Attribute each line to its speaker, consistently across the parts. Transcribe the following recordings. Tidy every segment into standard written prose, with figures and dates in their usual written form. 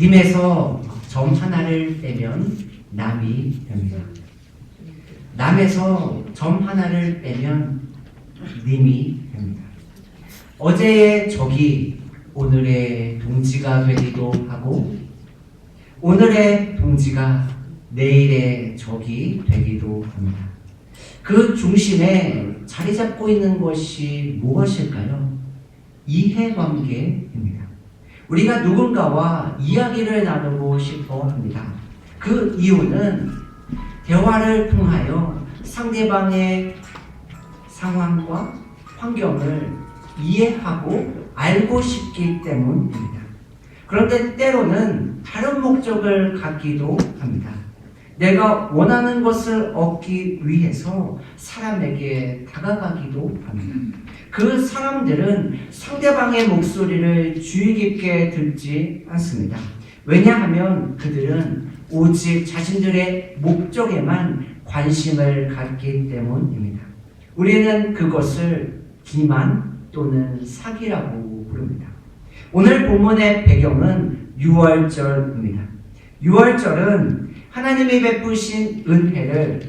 Speaker 1: 님에서 점 하나를 빼면 남이 됩니다. 남에서 점 하나를 빼면 님이 됩니다. 어제의 적이 오늘의 동지가 되기도 하고, 오늘의 동지가 내일의 적이 되기도 합니다. 그 중심에 자리 잡고 있는 것이 무엇일까요? 이해관계입니다. 우리가 누군가와 이야기를 나누고 싶어 합니다. 그 이유는 대화를 통하여 상대방의 상황과 환경을 이해하고 알고 싶기 때문입니다. 그런데 때로는 다른 목적을 갖기도 합니다. 내가 원하는 것을 얻기 위해서 사람에게 다가가기도 합니다. 그 사람들은 상대방의 목소리를 주의 깊게 듣지 않습니다. 왜냐하면 그들은 오직 자신들의 목적에만 관심을 갖기 때문입니다. 우리는 그것을 기만 또는 사기라고 부릅니다. 오늘 본문의 배경은 유월절입니다. 유월절은 하나님이 베푸신 은혜를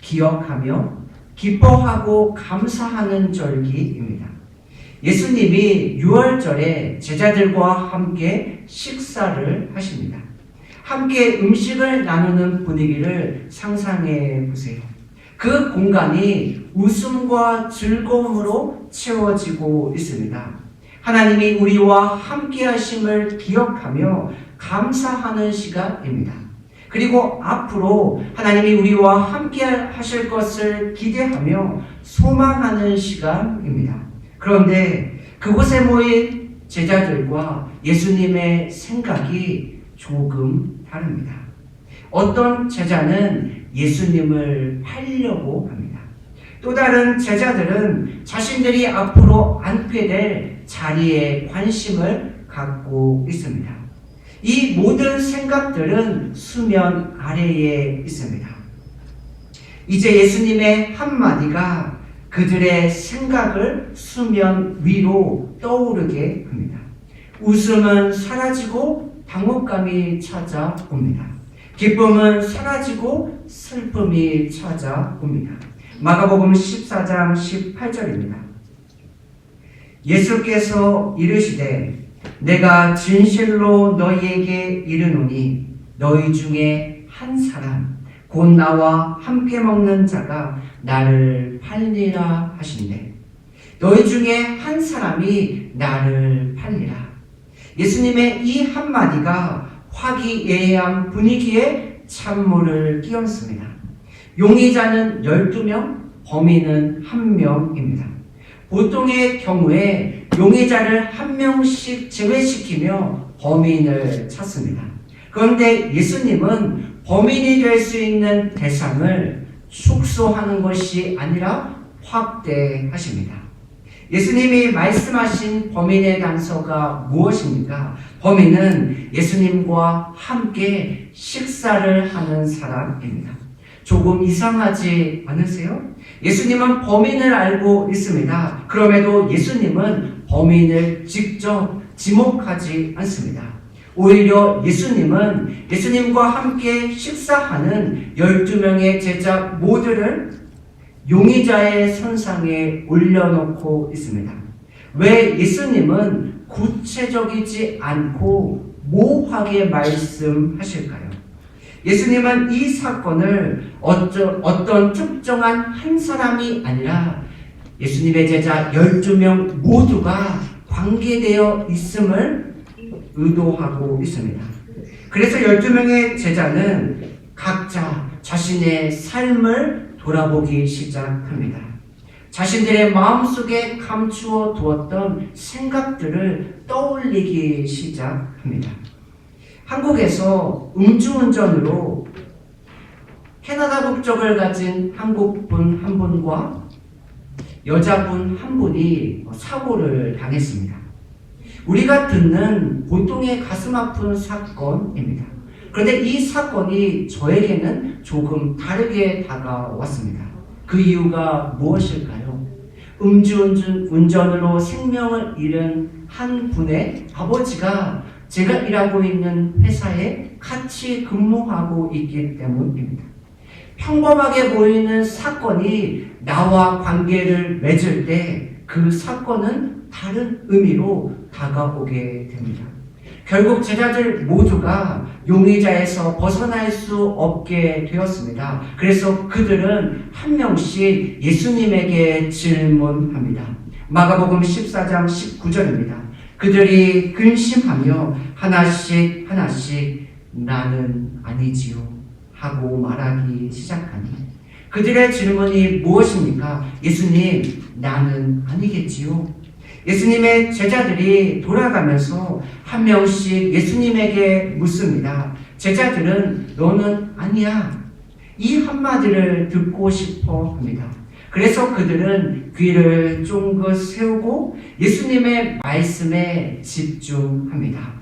Speaker 1: 기억하며 기뻐하고 감사하는 절기입니다. 예수님이 유월절에 제자들과 함께 식사를 하십니다. 함께 음식을 나누는 분위기를 상상해 보세요. 그 공간이 웃음과 즐거움으로 채워지고 있습니다. 하나님이 우리와 함께 하심을 기억하며 감사하는 시간입니다. 그리고 앞으로 하나님이 우리와 함께 하실 것을 기대하며 소망하는 시간입니다. 그런데 그곳에 모인 제자들과 예수님의 생각이 조금 다릅니다. 어떤 제자는 예수님을 팔려고 합니다. 또 다른 제자들은 자신들이 앞으로 앉게 될 자리에 관심을 갖고 있습니다. 이 모든 생각들은 수면 아래에 있습니다. 이제 예수님의 한마디가 그들의 생각을 수면 위로 떠오르게 합니다. 웃음은 사라지고 당혹감이 찾아옵니다. 기쁨은 사라지고 슬픔이 찾아옵니다. 마가복음 14장 18절입니다. 예수께서 이르시되 내가 진실로 너희에게 이르노니 너희 중에 한 사람 곧 나와 함께 먹는 자가 나를 팔리라 하신대. 너희 중에 한 사람이 나를 팔리라. 예수님의 이 한마디가 화기애애한 분위기에 찬물을 끼얹습니다. 용의자는 12명, 범인은 1명입니다. 보통의 경우에 용의자를 1명씩 제외시키며 범인을 찾습니다. 그런데 예수님은 범인이 될 수 있는 대상을 축소하는 것이 아니라 확대하십니다. 예수님이 말씀하신 범인의 단서가 무엇입니까? 범인은 예수님과 함께 식사를 하는 사람입니다. 조금 이상하지 않으세요? 예수님은 범인을 알고 있습니다. 그럼에도 예수님은 범인을 직접 지목하지 않습니다. 오히려 예수님은 예수님과 함께 식사하는 12명의 제자 모두를 용의자의 선상에 올려놓고 있습니다. 왜 예수님은 구체적이지 않고 모호하게 말씀하실까요? 예수님은 이 사건을 어떤 특정한 한 사람이 아니라 예수님의 제자 12명 모두가 관계되어 있음을 의도하고 있습니다. 그래서 12명의 제자는 각자 자신의 삶을 돌아보기 시작합니다. 자신들의 마음속에 감추어 두었던 생각들을 떠올리기 시작합니다. 한국에서 음주운전으로 캐나다 국적을 가진 한국분 한 분과 여자분 한 분이 사고를 당했습니다. 우리가 듣는 보통의 가슴 아픈 사건입니다. 그런데 이 사건이 저에게는 조금 다르게 다가왔습니다. 그 이유가 무엇일까요? 음주운전으로 생명을 잃은 한 분의 아버지가 제가 일하고 있는 회사에 같이 근무하고 있기 때문입니다. 평범하게 보이는 사건이 나와 관계를 맺을 때 그 사건은 다른 의미로 다가오게 됩니다. 결국 제자들 모두가 용의자에서 벗어날 수 없게 되었습니다. 그래서 그들은 한 명씩 예수님에게 질문합니다. 마가복음 14장 19절입니다. 그들이 근심하며 하나씩 나는 아니지요 하고 말하기 시작하니 그들의 질문이 무엇입니까? 예수님, 나는 아니겠지요. 예수님의 제자들이 돌아가면서 한 명씩 예수님에게 묻습니다. 제자들은 너는 아니야. 이 한마디를 듣고 싶어 합니다. 그래서 그들은 귀를 쫑긋 세우고 예수님의 말씀에 집중합니다.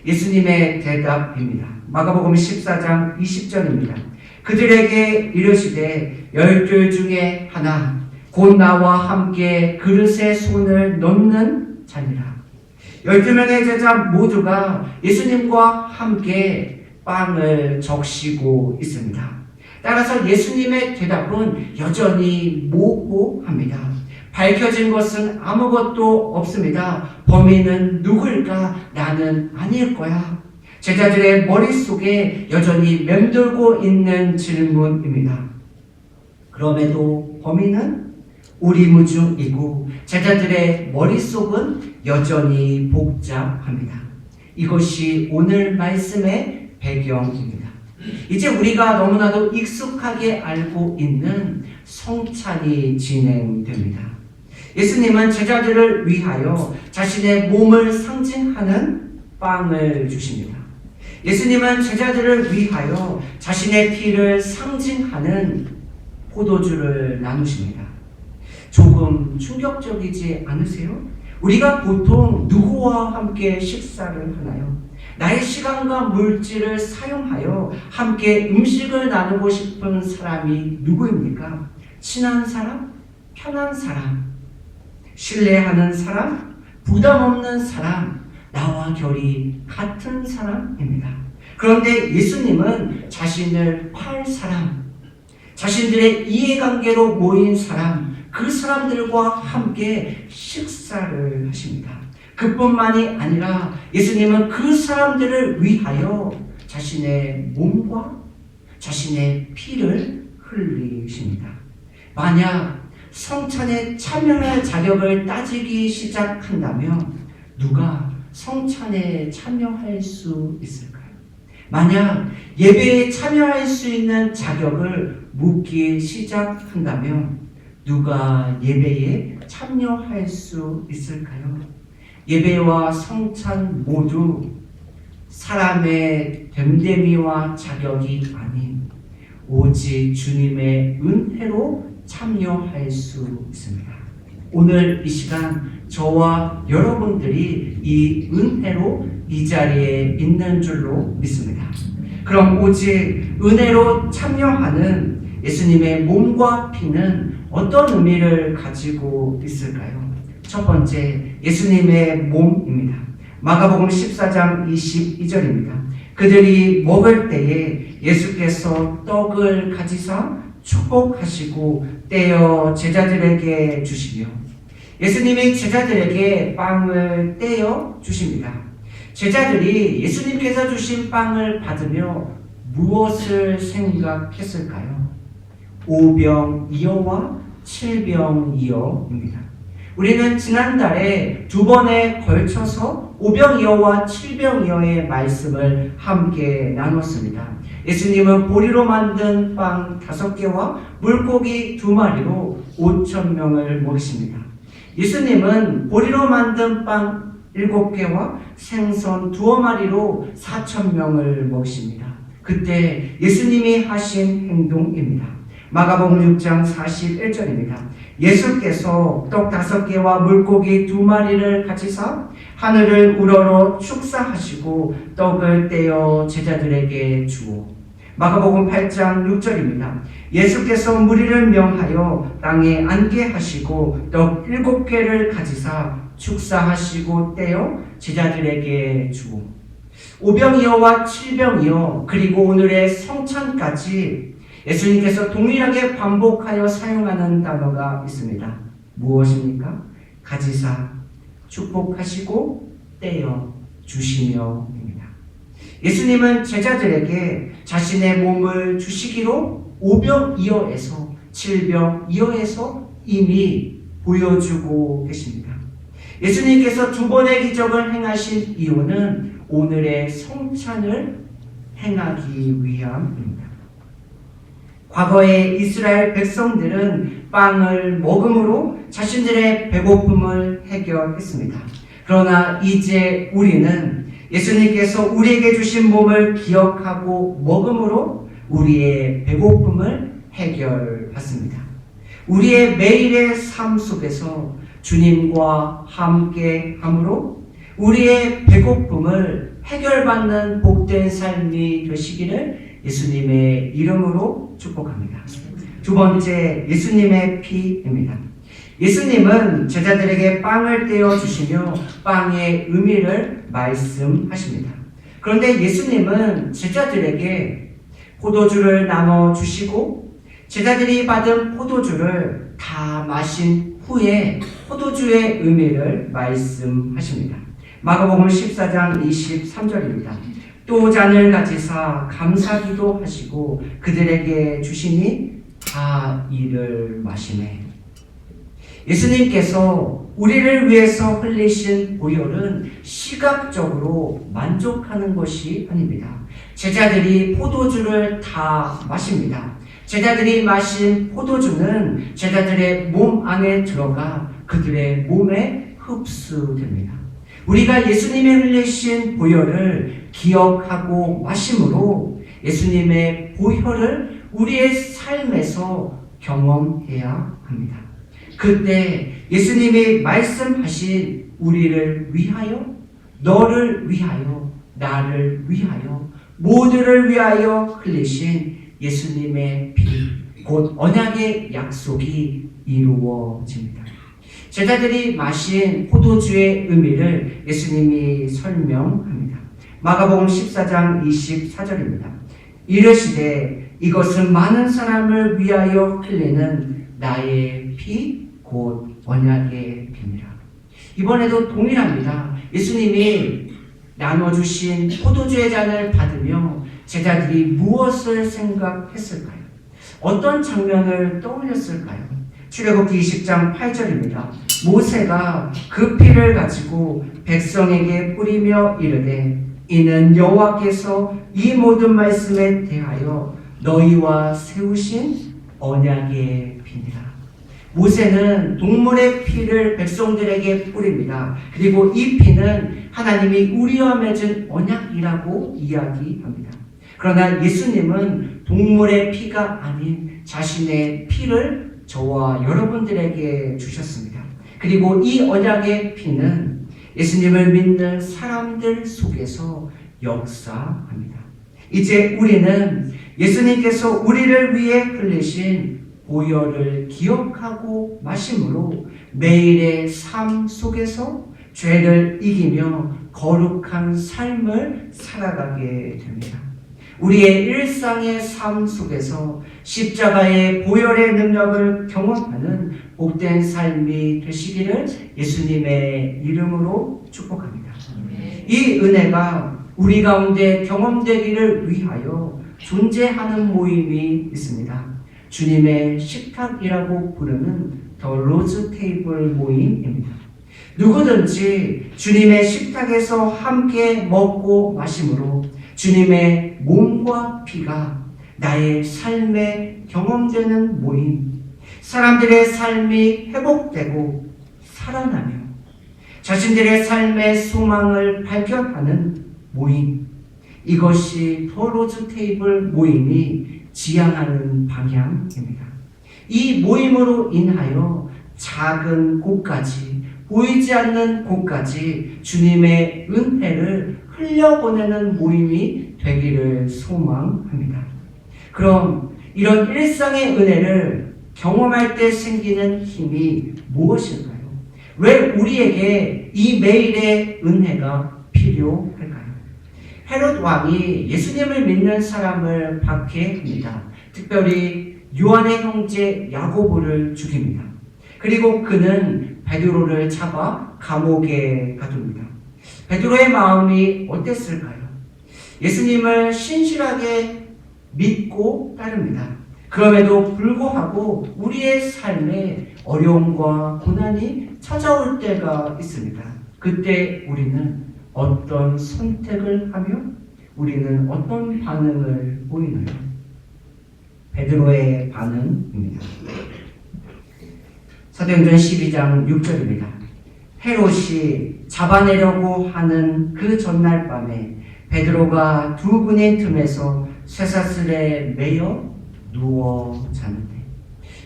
Speaker 1: 예수님의 대답입니다. 마가복음 14장 20절입니다. 그들에게 이르시되 12 중에 하나 곧 나와 함께 그릇에 손을 넣는 자니라. 12명의 제자 모두가 예수님과 함께 빵을 적시고 있습니다. 따라서 예수님의 대답은 여전히 모호합니다. 밝혀진 것은 아무것도 없습니다. 범인은 누구일까? 나는 아닐 거야. 제자들의 머릿속에 여전히 맴돌고 있는 질문입니다. 그럼에도 범인은 우리무중이고 제자들의 머릿속은 여전히 복잡합니다. 이것이 오늘 말씀의 배경입니다. 이제 우리가 너무나도 익숙하게 알고 있는 성찬이 진행됩니다. 예수님은 제자들을 위하여 자신의 몸을 상징하는 빵을 주십니다. 예수님은 제자들을 위하여 자신의 피를 상징하는 포도주를 나누십니다. 조금 충격적이지 않으세요? 우리가 보통 누구와 함께 식사를 하나요? 나의 시간과 물질을 사용하여 함께 음식을 나누고 싶은 사람이 누구입니까? 친한 사람? 편한 사람? 신뢰하는 사람? 부담 없는 사람? 나와 결이 같은 사람입니다. 그런데 예수님은 자신을 팔 사람, 자신들의 이해관계로 모인 사람, 그 사람들과 함께 식사를 하십니다. 그뿐만이 아니라 예수님은 그 사람들을 위하여 자신의 몸과 자신의 피를 흘리십니다. 만약 성찬에 참여할 자격을 따지기 시작한다면 누가 성찬에 참여할 수 있을까요? 만약 예배에 참여할 수 있는 자격을 묻기 시작한다면 누가 예배에 참여할 수 있을까요? 예배와 성찬 모두 사람의 됨됨이와 자격이 아닌 오직 주님의 은혜로 참여할 수 있습니다. 오늘 이 시간 저와 여러분들이 이 은혜로 이 자리에 있는 줄로 믿습니다. 그럼 오직 은혜로 참여하는 예수님의 몸과 피는 어떤 의미를 가지고 있을까요? 첫 번째, 예수님의 몸입니다. 마가복음 14장 22절입니다. 그들이 먹을 때에 예수께서 떡을 가지사 축복하시고 떼어 제자들에게 주시며 예수님이 제자들에게 빵을 떼어 주십니다. 제자들이 예수님께서 주신 빵을 받으며 무엇을 생각했을까요? 5병이어와 7병이어입니다. 우리는 지난달에 2번에 걸쳐서 5병이어와 7병이어의 말씀을 함께 나눴습니다. 예수님은 보리로 만든 빵 5개와 물고기 2마리로 5,000명을 먹이십니다. 예수님은 보리로 만든 빵 7개와 생선 2마리로 4,000명을 먹이십니다. 그때 예수님이 하신 행동입니다. 마가복음 6장 41절입니다. 예수께서 떡 5개와 물고기 2마리를 가지사 하늘을 우러러 축사하시고 떡을 떼어 제자들에게 주어. 마가복음 8장 6절입니다. 예수께서 무리를 명하여 땅에 앉게 하시고 떡 7개를 가지사 축사하시고 떼어 제자들에게 주어. 오병이어와 칠병이어 그리고 오늘의 성찬까지 예수님께서 동일하게 반복하여 사용하는 단어가 있습니다. 무엇입니까? 가지사, 축복하시고 떼어 주시며입니다. 예수님은 제자들에게 자신의 몸을 주시기로 오병이어에서 칠병이어에서 이미 보여주고 계십니다. 예수님께서 두 번의 기적을 행하신 이유는 오늘의 성찬을 행하기 위함입니다. 과거에 이스라엘 백성들은 빵을 먹음으로 자신들의 배고픔을 해결했습니다. 그러나 이제 우리는 예수님께서 우리에게 주신 몸을 기억하고 먹음으로 우리의 배고픔을 해결받습니다. 우리의 매일의 삶 속에서 주님과 함께 함으로 우리의 배고픔을 해결받는 복된 삶이 되시기를 예수님의 이름으로 축복합니다. 두 번째, 예수님의 피입니다. 예수님은 제자들에게 빵을 떼어 주시며 빵의 의미를 말씀하십니다. 그런데 예수님은 제자들에게 포도주를 나눠 주시고 제자들이 받은 포도주를 다 마신 후에 포도주의 의미를 말씀하십니다. 마가복음 14장 23절입니다. 또 잔을 가지사 감사기도 하시고 그들에게 주시니 다 이를 마시매. 예수님께서 우리를 위해서 흘리신 보혈은 시각적으로 만족하는 것이 아닙니다. 제자들이 포도주를 다 마십니다. 제자들이 마신 포도주는 제자들의 몸 안에 들어가 그들의 몸에 흡수됩니다. 우리가 예수님의 흘리신 보혈을 기억하고 마심으로 예수님의 보혈을 우리의 삶에서 경험해야 합니다. 그때 예수님이 말씀하신 우리를 위하여, 너를 위하여, 나를 위하여, 모두를 위하여 흘리신 예수님의 피, 곧 언약의 약속이 이루어집니다. 제자들이 마신 포도주의 의미를 예수님이 설명합니다. 마가복음 14장 24절입니다. 이르시되 이것은 많은 사람을 위하여 흘리는 나의 피, 곧 언약의 피니라. 이번에도 동일합니다. 예수님이 나눠주신 포도주의 잔을 받으며 제자들이 무엇을 생각했을까요? 어떤 장면을 떠올렸을까요? 출애굽기 20장 8절입니다. 모세가 그 피를 가지고 백성에게 뿌리며 이르되 이는 여호와께서 이 모든 말씀에 대하여 너희와 세우신 언약의 피니라. 모세는 동물의 피를 백성들에게 뿌립니다. 그리고 이 피는 하나님이 우리와 맺은 언약이라고 이야기합니다. 그러나 예수님은 동물의 피가 아닌 자신의 피를 저와 여러분들에게 주셨습니다. 그리고 이 언약의 피는 예수님을 믿는 사람들 속에서 역사합니다. 이제 우리는 예수님께서 우리를 위해 흘리신 보혈을 기억하고 마심으로 매일의 삶 속에서 죄를 이기며 거룩한 삶을 살아가게 됩니다. 우리의 일상의 삶 속에서 십자가의 보혈의 능력을 경험하는 복된 삶이 되시기를 예수님의 이름으로 축복합니다. 이 은혜가 우리 가운데 경험되기를 위하여 존재하는 모임이 있습니다. 주님의 식탁이라고 부르는 더 로즈 테이블 모임입니다. 누구든지 주님의 식탁에서 함께 먹고 마심으로 주님의 몸과 피가 나의 삶에 경험되는 모임, 사람들의 삶이 회복되고 살아나며 자신들의 삶의 소망을 발견하는 모임, 이것이 더 로즈 테이블 모임이 지향하는 방향입니다. 이 모임으로 인하여 작은 곳까지, 보이지 않는 곳까지 주님의 은혜를 흘려보내는 모임이 되기를 소망합니다. 그럼 이런 일상의 은혜를 경험할 때 생기는 힘이 무엇일까요? 왜 우리에게 이 매일의 은혜가 필요할까요? 헤롯 왕이 예수님을 믿는 사람을 박해합니다. 특별히 요한의 형제 야고보를 죽입니다. 그리고 그는 베드로를 잡아 감옥에 가둡니다. 베드로의 마음이 어땠을까요? 예수님을 신실하게 믿고 따릅니다. 그럼에도 불구하고 우리의 삶에 어려움과 고난이 찾아올 때가 있습니다. 그때 우리는 어떤 선택을 하며 우리는 어떤 반응을 보이나요? 베드로의 반응입니다. 사도행전 12장 6절입니다. 헤롯이 잡아내려고 하는 그 전날 밤에 베드로가 두 군인 틈에서 쇠사슬에 매여 누워 자는데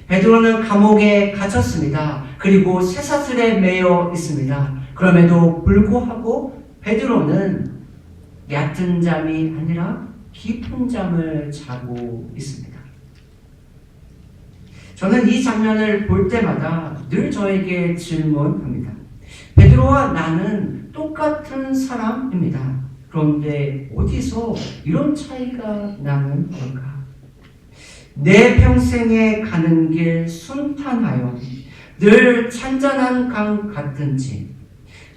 Speaker 1: 베드로는 감옥에 갇혔습니다. 그리고 쇠사슬에 매여 있습니다. 그럼에도 불구하고 베드로는 얕은 잠이 아니라 깊은 잠을 자고 있습니다. 저는 이 장면을 볼 때마다 늘 저에게 질문합니다. 베드로와 나는 똑같은 사람입니다. 그런데 어디서 이런 차이가 나는 걸까? 내 평생에 가는 길 순탄하여 늘 찬잔한 강 같든지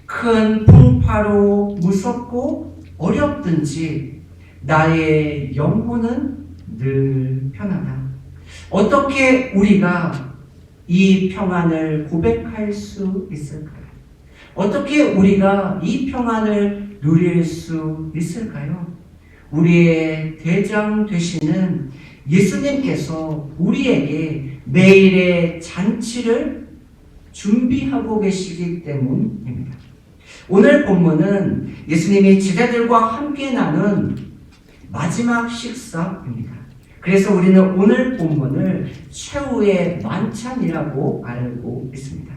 Speaker 1: 큰 풍파로 무섭고 어렵든지 나의 영혼은 늘 편하다. 어떻게 우리가 이 평안을 고백할 수 있을까요? 어떻게 우리가 이 평안을 누릴 수 있을까요? 우리의 대장 되시는 예수님께서 우리에게 매일의 잔치를 준비하고 계시기 때문입니다. 오늘 본문은 예수님이 제자들과 함께 나눈 마지막 식사입니다. 그래서 우리는 오늘 본문을 최후의 만찬이라고 알고 있습니다.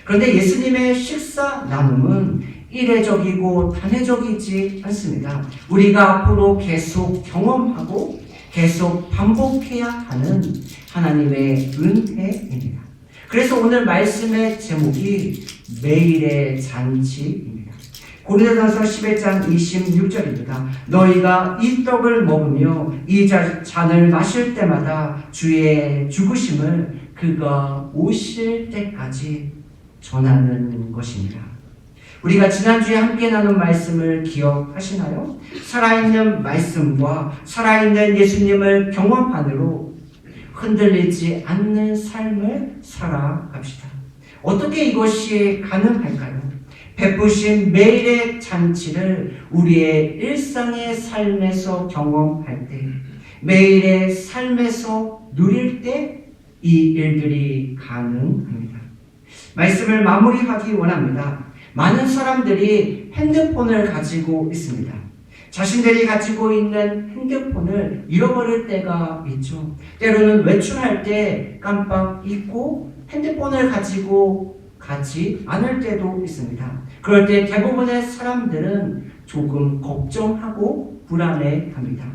Speaker 1: 그런데 예수님의 식사 나눔은 이례적이고 단회적이지 않습니다. 우리가 앞으로 계속 경험하고 계속 반복해야 하는 하나님의 은혜입니다. 그래서 오늘 말씀의 제목이 매일의 잔치입니다. 고린도전서 11장 26절입니다. 너희가 이 떡을 먹으며 이 잔을 마실 때마다 주의 죽으심을 그가 오실 때까지 전하는 것입니다. 우리가 지난주에 함께 나눈 말씀을 기억하시나요? 살아있는 말씀과 살아있는 예수님을 경험판으로 흔들리지 않는 삶을 살아갑시다. 어떻게 이것이 가능할까요? 베푸신 매일의 잔치를 우리의 일상의 삶에서 경험할 때, 매일의 삶에서 누릴 때 이 일들이 가능합니다. 말씀을 마무리하기 원합니다. 많은 사람들이 핸드폰을 가지고 있습니다. 자신들이 가지고 있는 핸드폰을 잃어버릴 때가 있죠. 때로는 외출할 때 깜빡 잊고 핸드폰을 가지고 가지 않을 때도 있습니다. 그럴 때 대부분의 사람들은 조금 걱정하고 불안해합니다.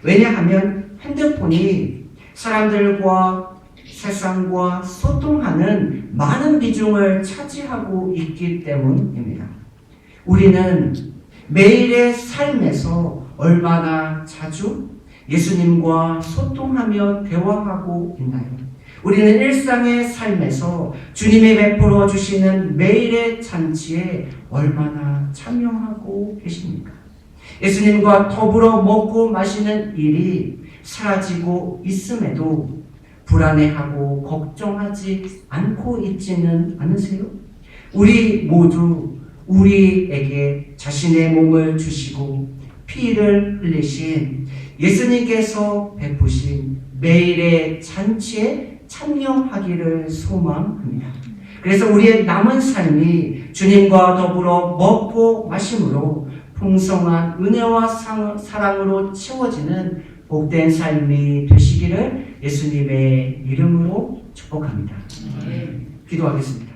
Speaker 1: 왜냐하면 핸드폰이 사람들과 세상과 소통하는 많은 비중을 차지하고 있기 때문입니다. 우리는 매일의 삶에서 얼마나 자주 예수님과 소통하며 대화하고 있나요? 우리는 일상의 삶에서 주님이 베풀어 주시는 매일의 잔치에 얼마나 참여하고 계십니까? 예수님과 더불어 먹고 마시는 일이 사라지고 있음에도 불안해하고 걱정하지 않고 있지는 않으세요? 우리 모두 우리에게 자신의 몸을 주시고 피를 흘리신 예수님께서 베푸신 매일의 잔치에 참여하기를 소망합니다. 그래서 우리의 남은 삶이 주님과 더불어 먹고 마심으로 풍성한 은혜와 사랑으로 채워지는 복된 삶이 되시기를 예수님의 이름으로 축복합니다. 기도하겠습니다.